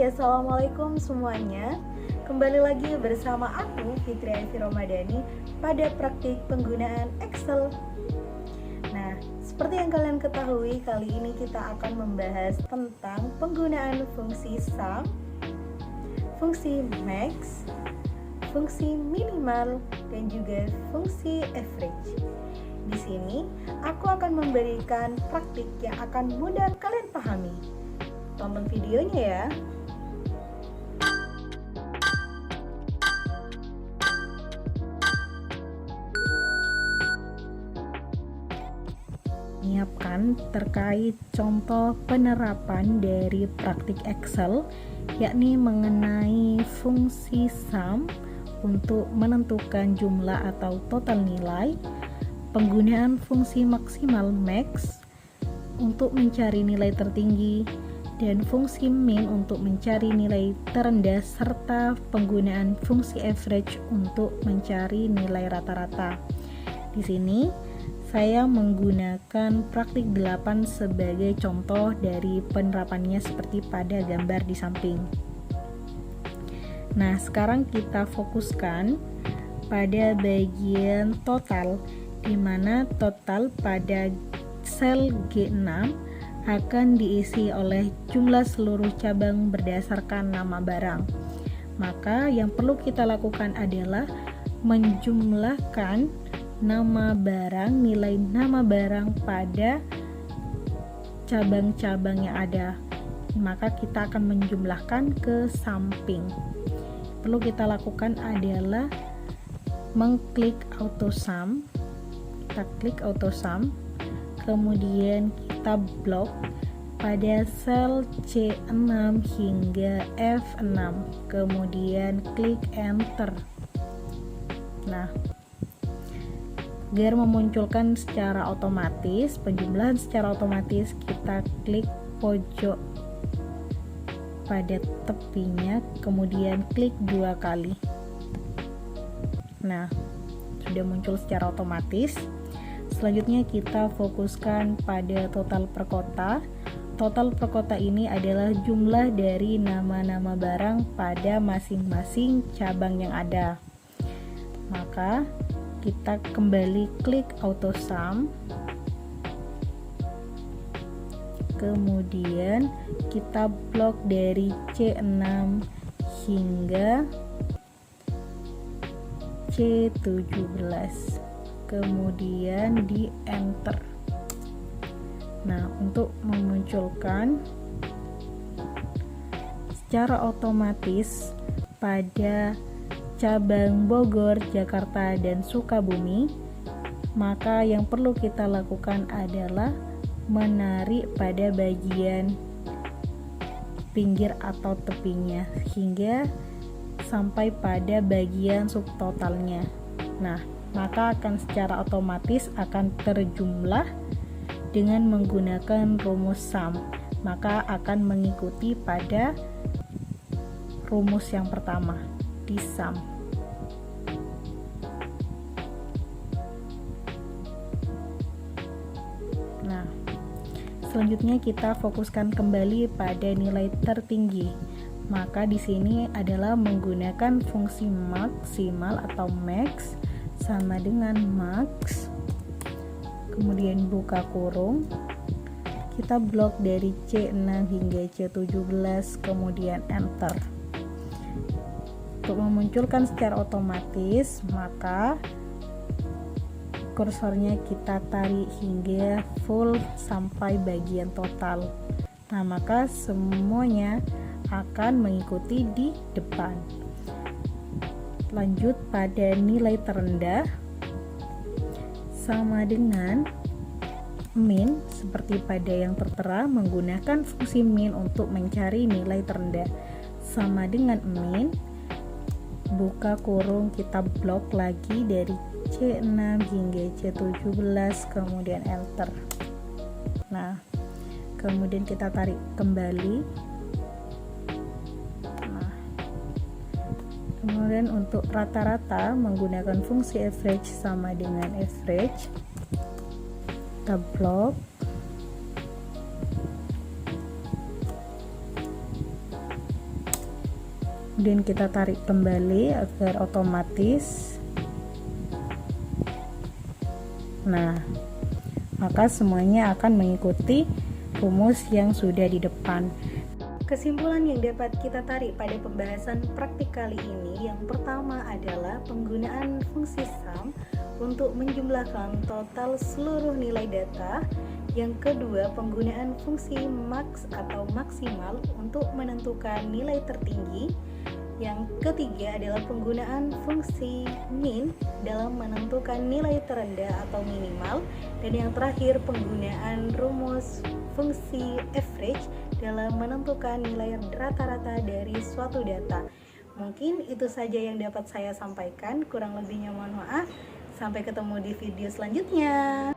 Assalamualaikum semuanya. Kembali lagi bersama aku Fitri Aifi Romadani pada praktik penggunaan Excel. Nah, seperti yang kalian ketahui, kali ini kita akan membahas tentang penggunaan fungsi sum, fungsi max, fungsi minimal, dan juga fungsi average. Di sini aku akan memberikan praktik yang akan mudah kalian pahami. Tonton videonya ya. Menyiapkan terkait contoh penerapan dari praktik Excel, yakni mengenai fungsi sum untuk menentukan jumlah atau total nilai, penggunaan fungsi maksimal max untuk mencari nilai tertinggi, dan fungsi min untuk mencari nilai terendah, serta penggunaan fungsi average untuk mencari nilai rata-rata. Di sini saya menggunakan praktik 8 sebagai contoh dari penerapannya seperti pada gambar di samping. Nah, sekarang kita fokuskan pada bagian total, di mana total pada sel G6 akan diisi oleh jumlah seluruh cabang berdasarkan nama barang. Maka yang perlu kita lakukan adalah menjumlahkan nama barang, nilai nama barang pada cabang-cabang yang ada. Maka kita akan menjumlahkan ke samping. Perlu kita lakukan adalah mengklik auto sum. Kita klik auto sum, kemudian kita blok pada sel C6 hingga F6, kemudian klik enter. Nah, agar memunculkan secara otomatis penjumlahan secara otomatis, kita klik pojok pada tepinya, kemudian klik 2 kali. Nah, sudah muncul secara otomatis. Selanjutnya kita fokuskan pada total per kota. Total per kota ini adalah jumlah dari nama-nama barang pada masing-masing cabang yang ada. Maka kita kembali klik auto sum, kemudian kita blok dari C6 hingga C17, kemudian di enter. Nah, untuk memunculkan secara otomatis pada cabang Bogor, Jakarta, dan Sukabumi, maka yang perlu kita lakukan adalah menarik pada bagian pinggir atau tepinya hingga sampai pada bagian subtotalnya. Nah, maka akan secara otomatis akan terjumlah dengan menggunakan rumus sum. Maka akan mengikuti pada rumus yang pertama di sum. Nah, selanjutnya kita fokuskan kembali pada nilai tertinggi. Maka di sini adalah menggunakan fungsi maksimal atau max sama dengan max, kemudian buka kurung, kita blok dari C6 hingga C17, kemudian enter. Untuk memunculkan secara otomatis, maka kursornya kita tarik hingga full sampai bagian total. Nah, maka semuanya akan mengikuti di depan. Lanjut pada nilai terendah, sama dengan min, seperti pada yang tertera, menggunakan fungsi min untuk mencari nilai terendah. Sama dengan min, buka kurung, kita blok lagi dari C6 hingga C17, kemudian enter. Nah, kemudian kita tarik kembali. Kemudian untuk rata-rata menggunakan fungsi average sama dengan average, kita blok, Kemudian kita tarik kembali agar otomatis. Nah, maka semuanya akan mengikuti rumus yang sudah di depan. Kesimpulan yang dapat kita tarik pada pembahasan praktik kali ini, yang pertama adalah penggunaan fungsi sum untuk menjumlahkan total seluruh nilai data. Yang kedua, penggunaan fungsi max atau maksimal untuk menentukan nilai tertinggi. Yang ketiga adalah penggunaan fungsi min dalam menentukan nilai terendah atau minimal. Dan yang terakhir, penggunaan rumus fungsi average dalam menentukan nilai rata-rata dari suatu data. Mungkin itu saja yang dapat saya sampaikan, kurang lebihnya mohon maaf. Sampai ketemu di video selanjutnya.